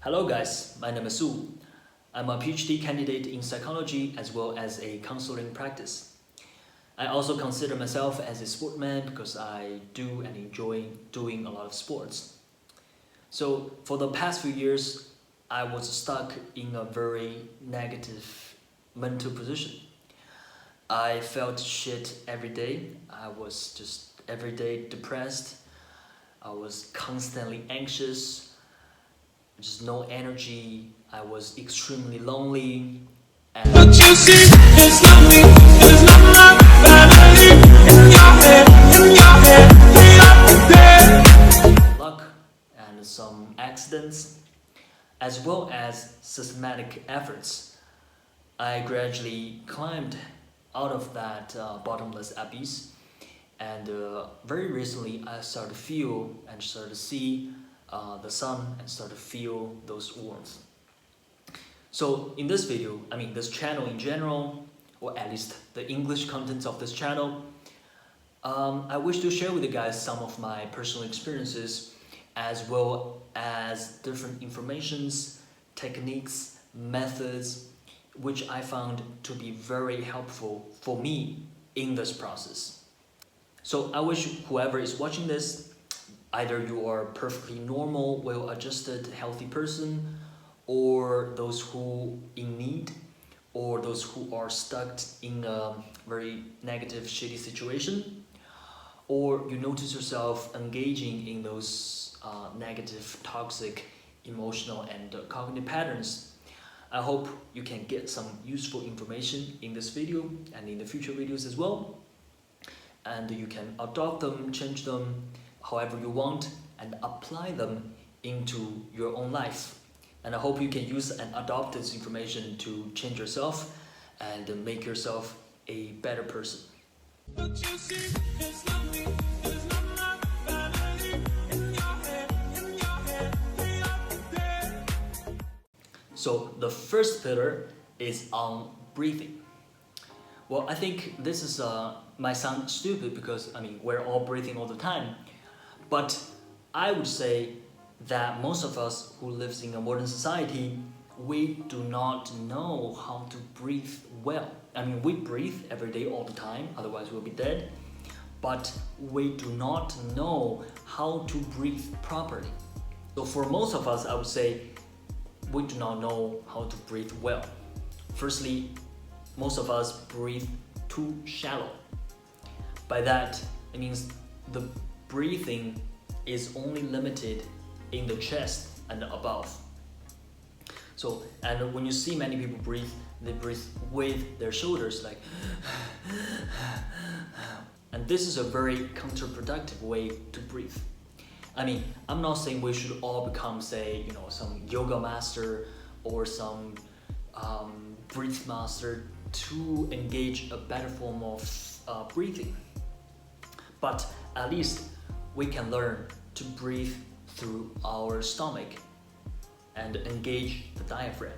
Hello guys, my name is Su. I'm a PhD candidate in psychology as well as a counseling practice. I also consider myself as a sportman because I do and enjoy doing a lot of sports. So for the past few years, I was stuck in a very negative mental position. I felt shit every day. I was just every day depressed. I was constantly anxious, just no energy. I was extremely lonely. And what you see is not me, it's not my family. In your head, luck and some accidents, as well as systematic efforts, I gradually climbed out of that bottomless abyss. And very recently, I started to feel and started to see the sun and start to feel those warmth. So in this video, this channel in general, or at least the English contents of this channel, I wish to share with you guys some of my personal experiences as well as different informations, techniques, methods, which I found to be very helpful for me in this process. So I wish whoever is watching this, either you are a perfectly normal, well-adjusted, healthy person, or those who in need, or those who are stuck in a very negative, shitty situation, or you notice yourself engaging in those negative, toxic, emotional, and cognitive patterns. I hope you can get some useful information in this video and in the future videos as well. And you can adopt them, change them however you want, and apply them into your own life. And I hope you can use and adopt this information to change yourself and make yourself a better person. So the first pillar is on breathing. Well, I think this is might sound stupid because we're all breathing all the time, but I would say that most of us who lives in a modern society, we do not know how to breathe well. We breathe every day all the time, otherwise we'll be dead, but we do not know how to breathe properly. So for most of us, I would say we do not know how to breathe well. Firstly, most of us breathe too shallow. By that, it means the breathing is only limited in the chest and above. So, and when you see many people breathe, they breathe with their shoulders like and this is a very counterproductive way to breathe. I'm not saying we should all become, say, some yoga master or some breath master to engage a better form of breathing. But at least we can learn to breathe through our stomach and engage the diaphragm.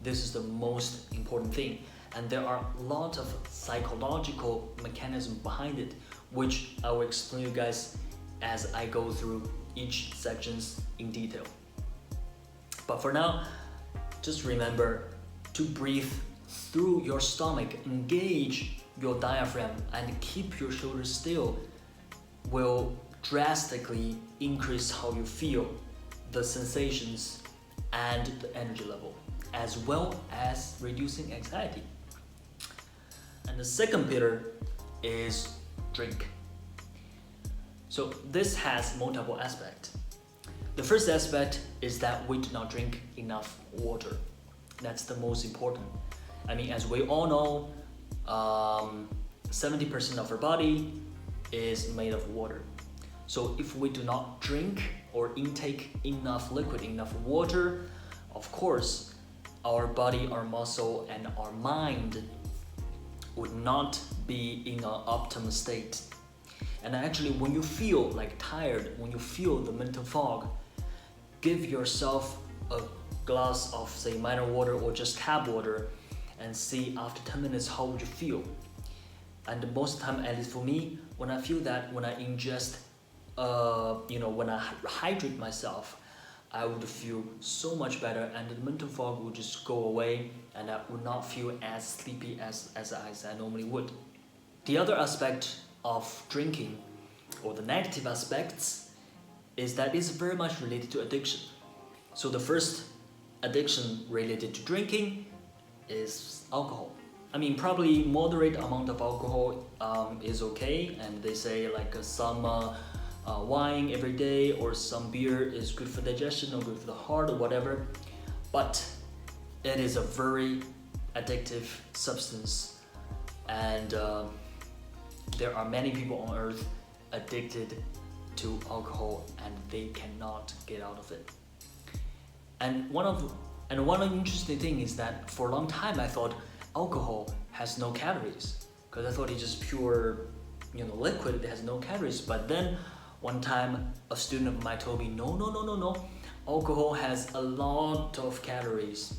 This is the most important thing. And there are a lot of psychological mechanisms behind it, which I will explain to you guys as I go through each sections in detail. But for now, just remember to breathe through your stomach, engage your diaphragm, and keep your shoulders still will drastically increase how you feel, the sensations, and the energy level, as well as reducing anxiety. And the second pillar is drink. So this has multiple aspects. The first aspect is that we do not drink enough water. That's the most important. As we all know, 70% of our body is made of water. So if we do not drink or intake enough liquid, enough water, of course, our body, our muscle, and our mind would not be in an optimal state. And actually, when you feel like tired, when you feel the mental fog, give yourself a glass of, say, mineral water or just tap water and see after 10 minutes how would you feel. And most of the time, at least for me, when I feel that, when I ingest, when I hydrate myself, I would feel so much better, and the mental fog would just go away, and I would not feel as sleepy as I normally would. The other aspect of drinking, or the negative aspects, is that it's very much related to addiction. So the first addiction related to drinking is alcohol. I mean, probably moderate amount of alcohol is okay, and they say like some wine every day or some beer is good for digestion or good for the heart or whatever. But it is a very addictive substance, and there are many people on earth addicted to alcohol, and they cannot get out of it. And one interesting thing is that for a long time I thought alcohol has no calories, because I thought it's just pure, liquid. It has no calories. But then one time a student of mine told me, no, alcohol has a lot of calories,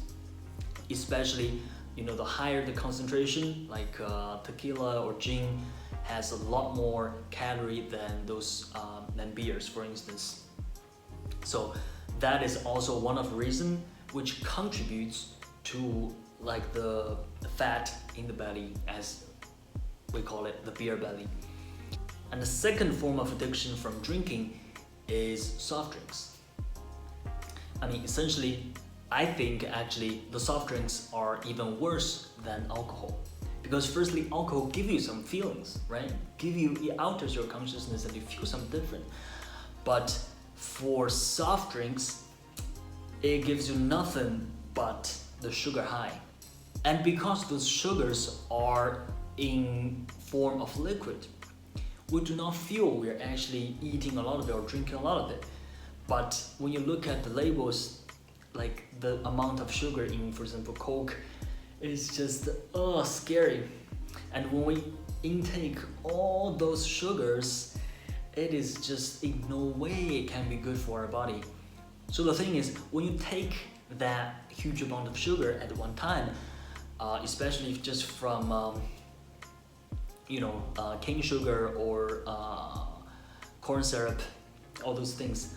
especially the higher the concentration, like tequila or gin, has a lot more calorie than beers, for instance. So that is also one of the reasons which contributes to like the fat in the belly, as we call it, the beer belly. And the second form of addiction from drinking is soft drinks. I mean, essentially, I think actually the soft drinks are even worse than alcohol. Because firstly, alcohol gives you some feelings, right? It alters your consciousness and you feel something different. But for soft drinks, it gives you nothing but the sugar high. And because those sugars are in form of liquid, we do not feel we're actually eating a lot of it or drinking a lot of it. But when you look at the labels, like the amount of sugar in, for example, Coke, it's just scary. And when we intake all those sugars, it is just in no way it can be good for our body. So the thing is, when you take that huge amount of sugar at one time, especially if just from cane sugar or corn syrup, all those things,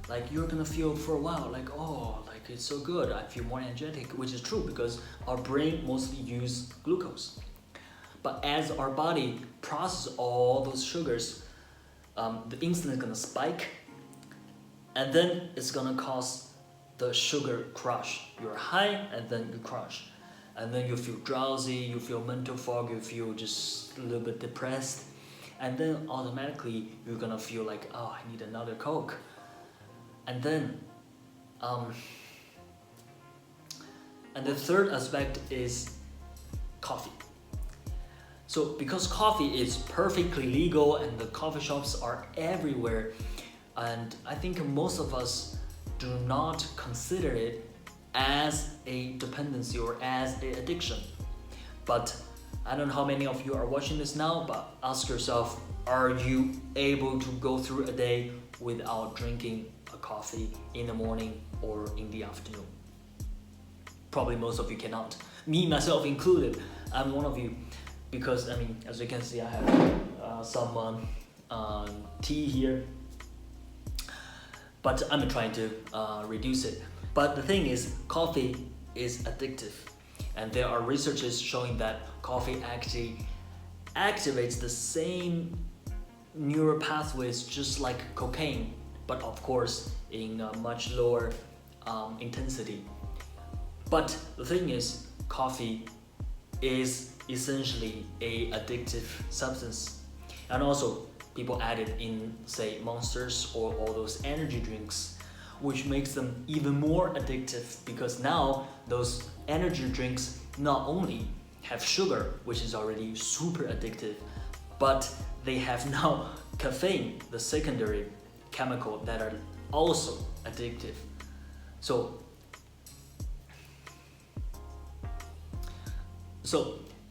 like you're gonna feel for a while like, like it's so good, I feel more energetic, which is true because our brain mostly use glucose. But as our body processes all those sugars, the insulin is gonna spike, and then it's gonna cause the sugar crush. You're high and then you crush, and then you feel drowsy, you feel mental fog, you feel just a little bit depressed, and then automatically you're gonna feel like, I need another Coke. And then and the third aspect is coffee. So because coffee is perfectly legal and the coffee shops are everywhere, and I think most of us do not consider it as a dependency or as an addiction. But I don't know how many of you are watching this now, but ask yourself, are you able to go through a day without drinking a coffee in the morning or in the afternoon? Probably most of you cannot. Me, myself included, I'm one of you. Because, I mean, as you can see, I have some tea here. But I'm trying to reduce it. But the thing is, coffee is addictive. And there are researches showing that coffee actually activates the same neural pathways just like cocaine, but of course in a much lower intensity. But the thing is, coffee is essentially a addictive substance. And also, people add it in, say, Monsters or all those energy drinks, which makes them even more addictive, because now those energy drinks not only have sugar, which is already super addictive, but they have now caffeine, the secondary chemical, that are also addictive. So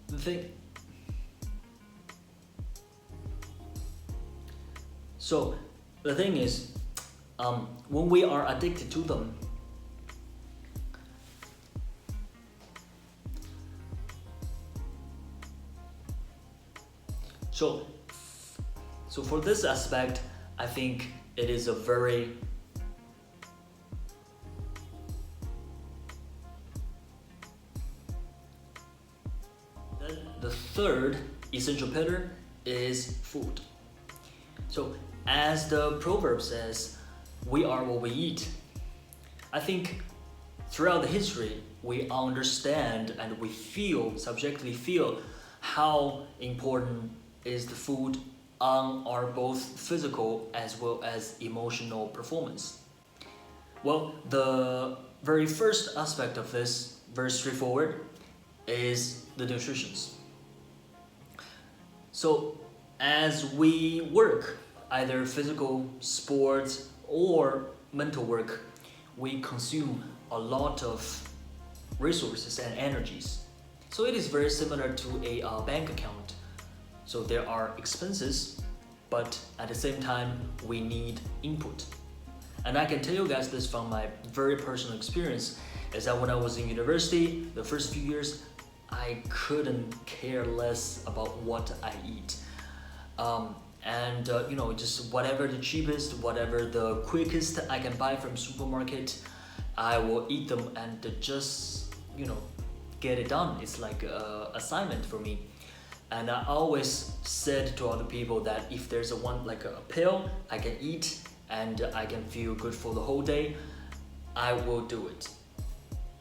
the thing, is, when we are addicted to them, so for this aspect, I think it is a very the third essential pillar is food. So as the proverb says, we are what we eat. I think throughout the history, we understand and we subjectively feel how important is the food on our both physical as well as emotional performance. Well, the very first aspect of this, very straightforward, is the nutrition. So as we work, either physical, sports, or mental work, we consume a lot of resources and energies. So it is very similar to a bank account. So there are expenses, but at the same time, we need input. And I can tell you guys this from my very personal experience, is that when I was in university, the first few years, I couldn't care less about what I eat. Just whatever the cheapest, whatever the quickest I can buy from supermarket, I will eat them and just, get it done. It's like an assignment for me. And I always said to other people that if there's a pill I can eat and I can feel good for the whole day, I will do it.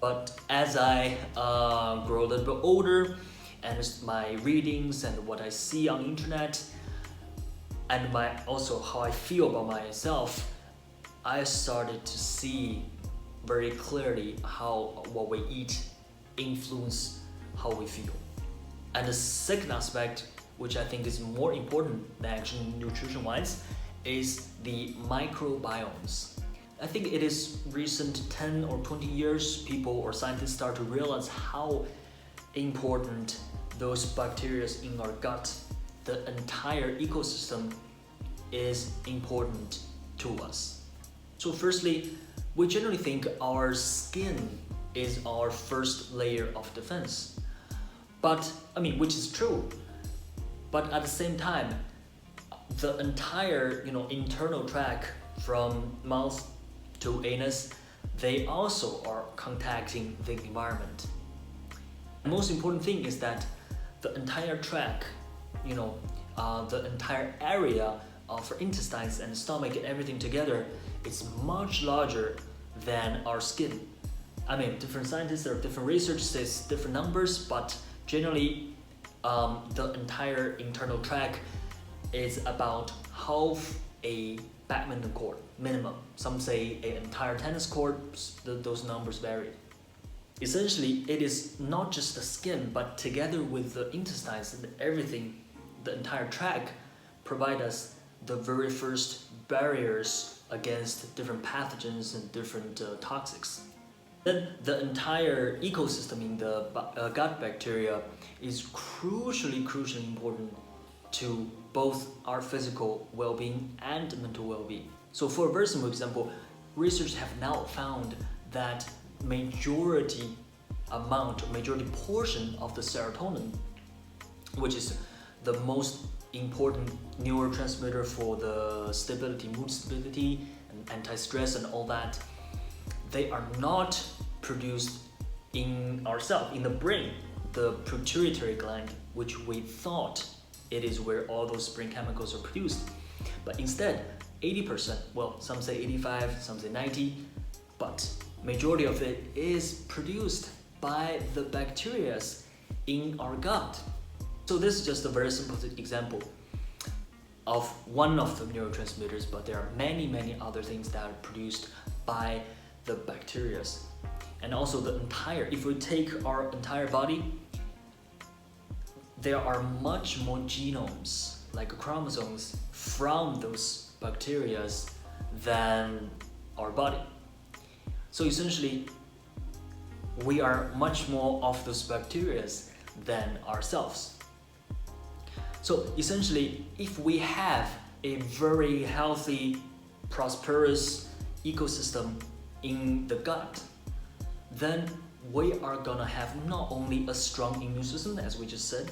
But as I grow a little bit older, and my readings and what I see on the internet, and also how I feel about myself, I started to see very clearly how what we eat influence how we feel. And the second aspect, which I think is more important than actually nutrition-wise, is the microbiomes. I think it is recent 10 or 20 years, people or scientists start to realize how important those bacteria in our gut, the entire ecosystem, is important to us. So firstly, we generally think our skin is our first layer of defense. Which is true. But at the same time, the entire, internal tract from mouth to anus, they also are contacting the environment. The most important thing is that the entire tract, the entire area of our intestines and stomach and everything together, it's much larger than our skin. Different scientists or different research says different numbers, but generally, the entire internal tract is about half a badminton court minimum. Some say an entire tennis court. Those numbers vary. Essentially, it is not just the skin, but together with the intestines and everything, the entire tract provide us the very first barriers against different pathogens and different toxics. Then the entire ecosystem in the gut bacteria is crucially important to both our physical well-being and mental well-being. So for a very simple example, research have now found that majority portion of the serotonin, which is the most important neurotransmitter for the stability, mood stability, and anti-stress and all that, they are not produced in ourselves, in the brain, the pituitary gland, which we thought it is where all those brain chemicals are produced. But instead, 80%, well, some say 85, some say 90, but majority of it is produced by the bacteria in our gut. So this is just a very simple example of one of the neurotransmitters, but there are many other things that are produced by the bacteria. And also if we take our entire body, there are much more genomes, like chromosomes, from those bacteria than our body. So essentially, we are much more of those bacteria than ourselves. So essentially, if we have a very healthy, prosperous ecosystem in the gut, then we are gonna have not only a strong immune system, as we just said,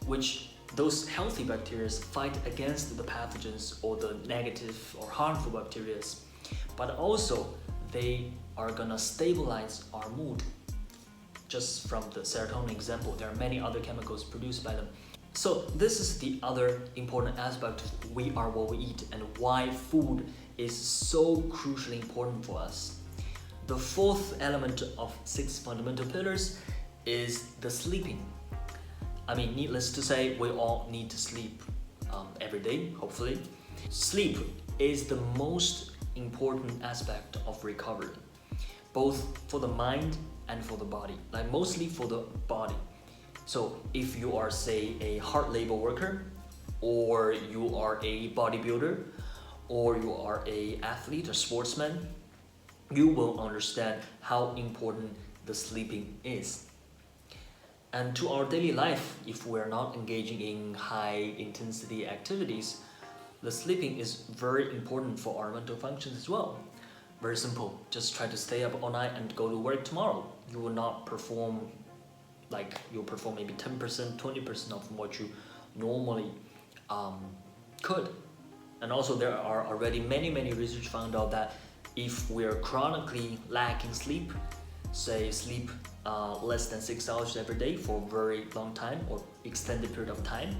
which those healthy bacteria fight against the pathogens or the negative or harmful bacteria, but also they are gonna stabilize our mood. Just from the serotonin example, there are many other chemicals produced by them. So this is the other important aspect of we are what we eat and why food is so crucially important for us. The fourth element of 6 fundamental pillars is the sleeping. I mean, needless to say, we all need to sleep every day, hopefully. Sleep is the most important aspect of recovery, both for the mind and for the body, like mostly for the body. So if you are, say, a hard labor worker, or you are a bodybuilder, or you are an athlete or sportsman, you will understand how important the sleeping is. And to our daily life, if we're not engaging in high intensity activities, the sleeping is very important for our mental functions as well. Very simple, just try to stay up all night and go to work tomorrow. You will not perform like you'll perform maybe 10%, 20% of what you normally could. And also there are already many research found out that if we are chronically lacking sleep, say sleep less than 6 hours every day for a very long time or extended period of time,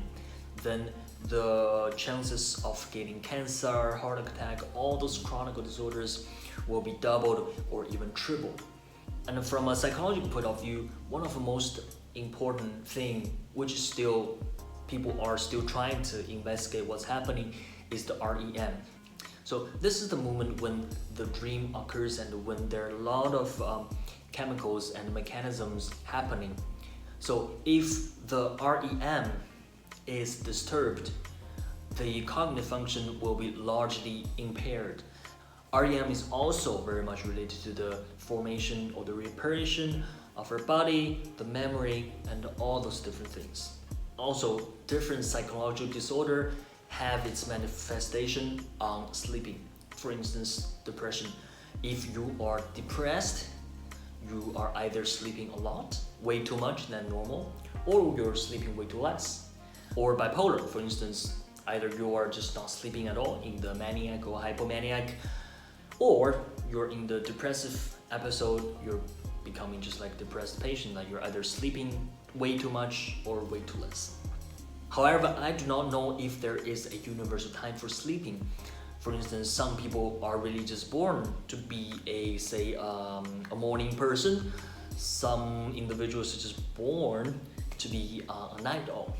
then the chances of getting cancer, heart attack, all those chronic disorders will be doubled or even tripled. And from a psychological point of view, one of the most important thing, which is still people are still trying to investigate what's happening, is the REM. So this is the moment when the dream occurs and when there are a lot of chemicals and mechanisms happening. So if the REM is disturbed, the cognitive function will be largely impaired. REM is also very much related to the formation or the reparation of our body, the memory, and all those different things. Also, different psychological disorder have its manifestation on sleeping. For instance, depression. If you are depressed, you are either sleeping a lot, way too much than normal, or you're sleeping way too less. Or bipolar, for instance, either you are just not sleeping at all in the maniac or hypomaniac, or you're in the depressive episode, you're becoming just like depressed patient, like you're either sleeping way too much or way too less. However, I do not know if there is a universal time for sleeping. For instance, some people are really just born to be a, say, a morning person. Some individuals are just born to be a night owl.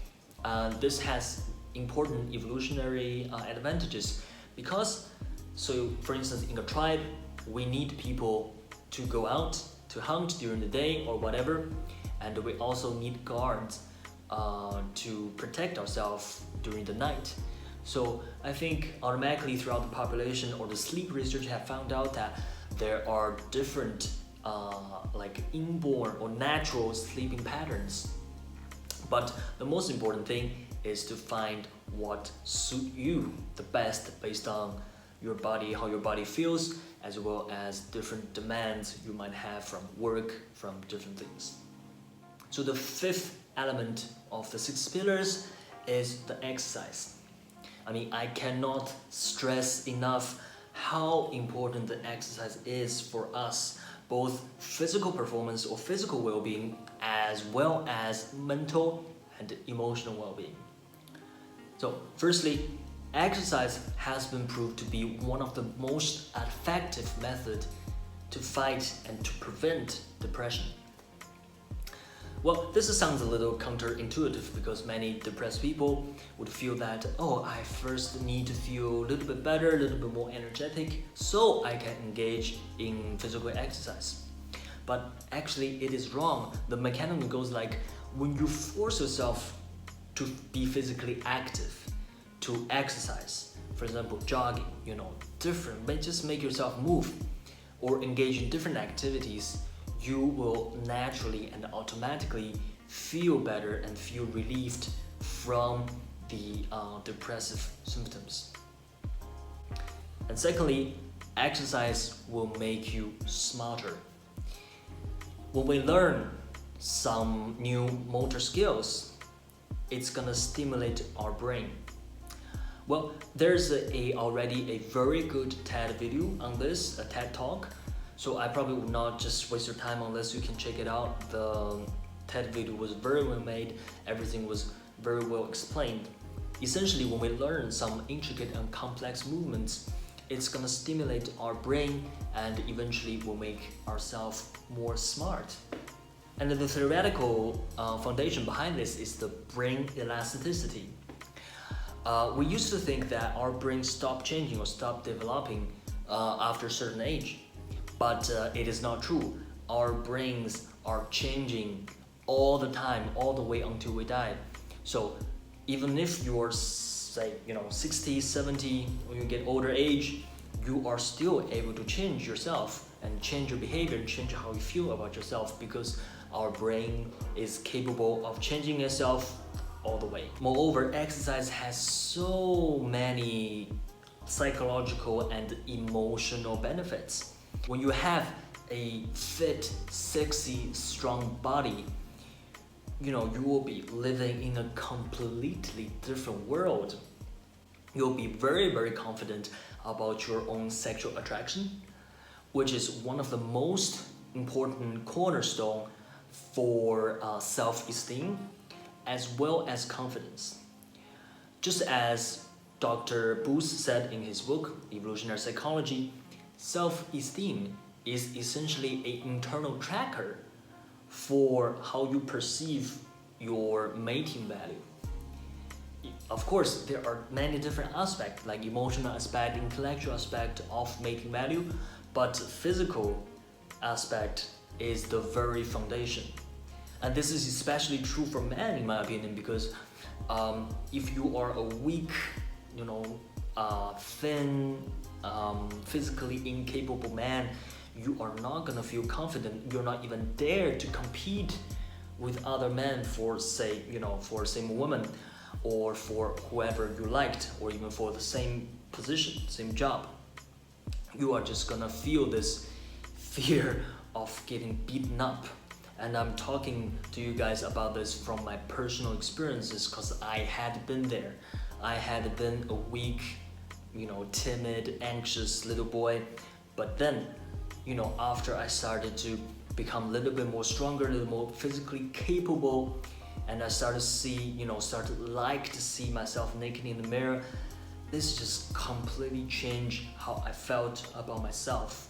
This has important evolutionary advantages because, so for instance, in a tribe, we need people to go out to hunt during the day or whatever, and we also need guards to protect ourselves during the night. So I think automatically throughout the population or the sleep research have found out that there are different like inborn or natural sleeping patterns. But the most important thing is to find what suits you the best based on your body, how your body feels, as well as different demands you might have from work, from different things. So the fifth element of the 6 pillars is the exercise. I mean, I cannot stress enough how important the exercise is for us, both physical performance or physical well-being, as well as mental and emotional well-being. So firstly, exercise has been proved to be one of the most effective methods to fight and to prevent depression. Well, this sounds a little counterintuitive because many depressed people would feel that, oh, I first need to feel a little bit better, a little bit more energetic, so I can engage in physical exercise. But actually, it is wrong. The mechanism goes like, when you force yourself to be physically active, to exercise, for example, jogging, different, but just make yourself move or engage in different activities, you will naturally and automatically feel better and feel relieved from the depressive symptoms. And secondly, exercise will make you smarter. When we learn some new motor skills, it's gonna stimulate our brain. Well, there's already a very good TED video on this, a TED Talk. So I probably would not just waste your time unless you can check it out. The TED video was very well made, everything was very well explained. Essentially, when we learn some intricate and complex movements, it's gonna stimulate our brain and eventually will make ourselves more smart. And the theoretical foundation behind this is the brain elasticity. We used to think that our brain stopped changing or stopped developing after a certain age, but it is not true. Our brains are changing all the time, all the way until we die. So even if you're, say, 60, 70, when you get older age, you are still able to change yourself and change your behavior and change how you feel about yourself, because our brain is capable of changing itself all the way. Moreover, exercise has so many psychological and emotional benefits. When you have a fit, sexy, strong body, you will be living in a completely different world. You'll be very, very confident about your own sexual attraction, which is one of the most important cornerstone for self-esteem as well as confidence. Just as Dr. Booth said in his book, Evolutionary Psychology, self-esteem is essentially an internal tracker for how you perceive your mating value. Of course, there are many different aspects, like emotional aspect, intellectual aspect of mating value, but physical aspect is the very foundation. And this is especially true for men, in my opinion, because if you are a weak, thin, physically incapable man, you are not gonna feel confident. You're not even dare to compete with other men for, say, for the same woman, or for whoever you liked, or even for the same position, same job. You are just gonna feel this fear of getting beaten up. And I'm talking to you guys about this from my personal experiences, because I had been there. I had been a weak, timid, anxious little boy. But then, after I started to become a little bit more stronger, a little more physically capable, and I started to see, to see myself naked in the mirror, this just completely changed how I felt about myself.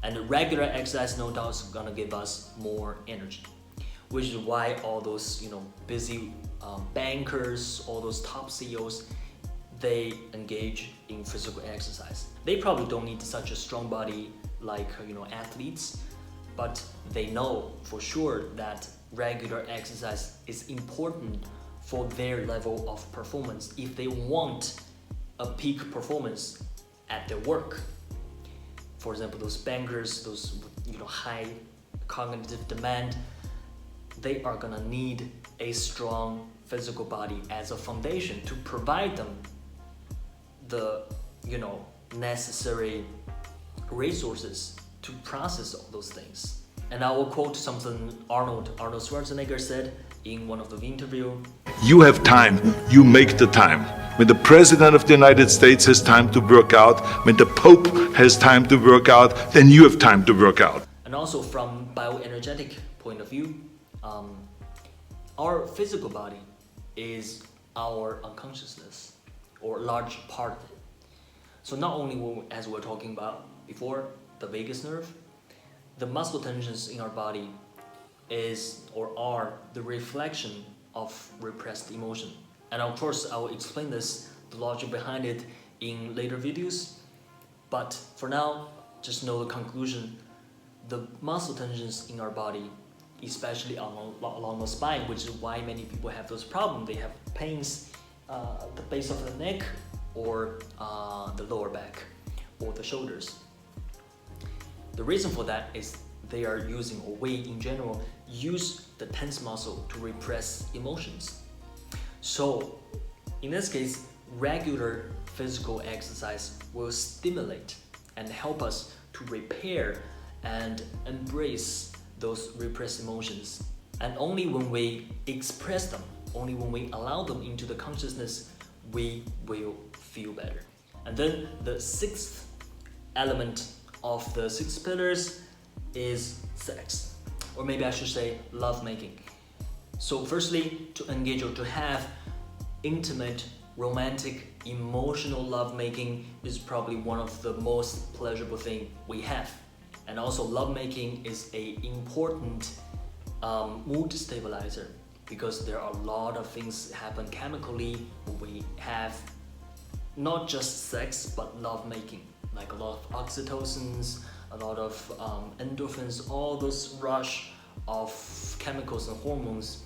And regular exercise, no doubt, is gonna give us more energy, which is why all those, busy bankers, all those top CEOs, they engage in physical exercise. They probably don't need such a strong body like, athletes, but they know for sure that regular exercise is important for their level of performance if they want a peak performance at their work. For example, those bankers, those high cognitive demand, they are gonna need a strong physical body as a foundation to provide them the necessary resources to process all those things. And I will quote something Arnold Schwarzenegger said in one of the interview. You have time, you make the time. When the President of the United States has time to work out, when the Pope has time to work out, then you have time to work out. And also from bioenergetic point of view, our physical body is our unconsciousness, or a large part of it. So not only, as we were talking about before, the vagus nerve, the muscle tensions in our body are the reflection of repressed emotion. And of course, I will explain the logic behind it in later videos. But for now, just know the conclusion. The muscle tensions in our body, especially along the spine, which is why many people have those problems. They have pains at the base of the neck, or the lower back, or the shoulders. The reason for that is they are using, or we in general, use the tense muscle to repress emotions. So in this case, regular physical exercise will stimulate and help us to repair and embrace those repressed emotions. And only when we express them, only when we allow them into the consciousness, we will feel better. And then the sixth element of the 6 pillars is sex, or maybe I should say lovemaking. So firstly, to engage or to have intimate, romantic, emotional lovemaking is probably one of the most pleasurable thing we have. And also lovemaking is a important mood stabilizer, because there are a lot of things happen chemically when we have not just sex but lovemaking, like a lot of oxytocins, a lot of endorphins, all those rush of chemicals and hormones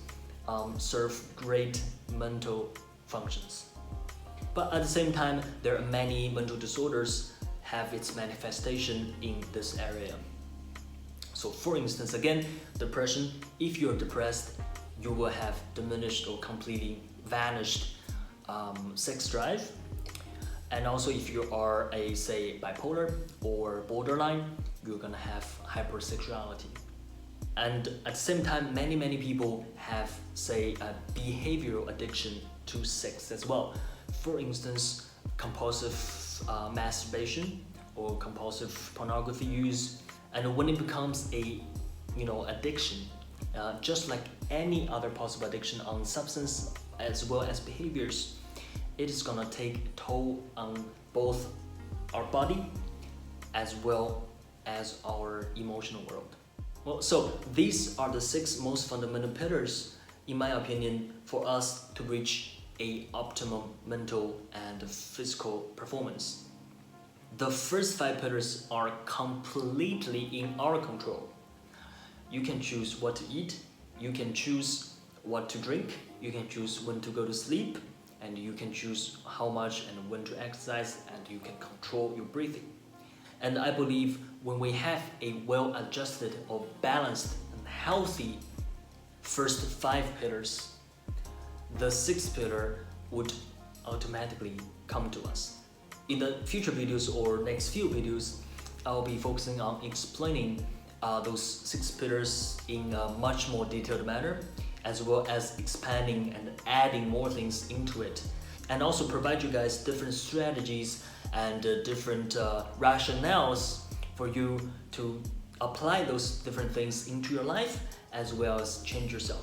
serve great mental functions. But at the same time, there are many mental disorders have its manifestation in this area. So for instance, again, depression, if you're depressed, you will have diminished or completely vanished sex drive. And also if you are a, say, bipolar or borderline, you're gonna have hypersexuality. And at the same time, many people have, say, a behavioral addiction to sex as well. For instance, compulsive masturbation or compulsive pornography use. And when it becomes a addiction, just like any other possible addiction on substance as well as behaviors, it is gonna take a toll on both our body as well as our emotional world. Well, so these are the 6 most fundamental pillars, in my opinion, for us to reach a optimum mental and physical performance. The first 5 pillars are completely in our control. You can choose what to eat, you can choose what to drink, you can choose when to go to sleep, and you can choose how much and when to exercise, and you can control your breathing. And I believe when we have a well-adjusted or balanced and healthy first 5 pillars, the 6th pillar would automatically come to us. In the future videos or next few videos, I'll be focusing on explaining those 6 pillars in a much more detailed manner, as well as expanding and adding more things into it, and also provide you guys different strategies and different rationales for you to apply those different things into your life, as well as change yourself.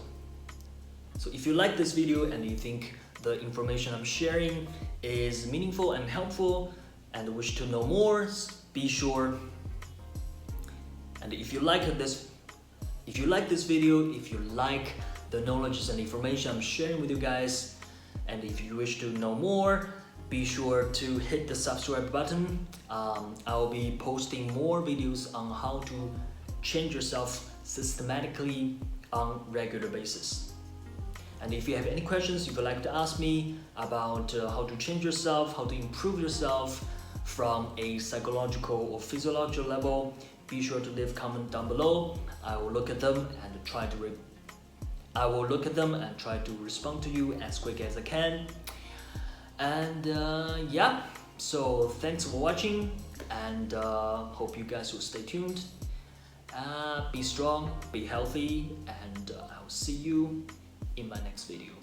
So if you like this video and you think the information I'm sharing is meaningful and helpful and wish to know more, be sure. And if you like this video, if you like the knowledge and information I'm sharing with you guys, and if you wish to know more, be sure to hit the subscribe button. I'll be posting more videos on how to change yourself systematically on regular basis. And if you have any questions you would like to ask me about how to change yourself, how to improve yourself from a psychological or physiological level, be sure to leave a comment down below. I will look at them and try to respond to you as quick as I can. And yeah, so thanks for watching, and hope you guys will stay tuned. Be strong, be healthy, and I'll see you in my next video.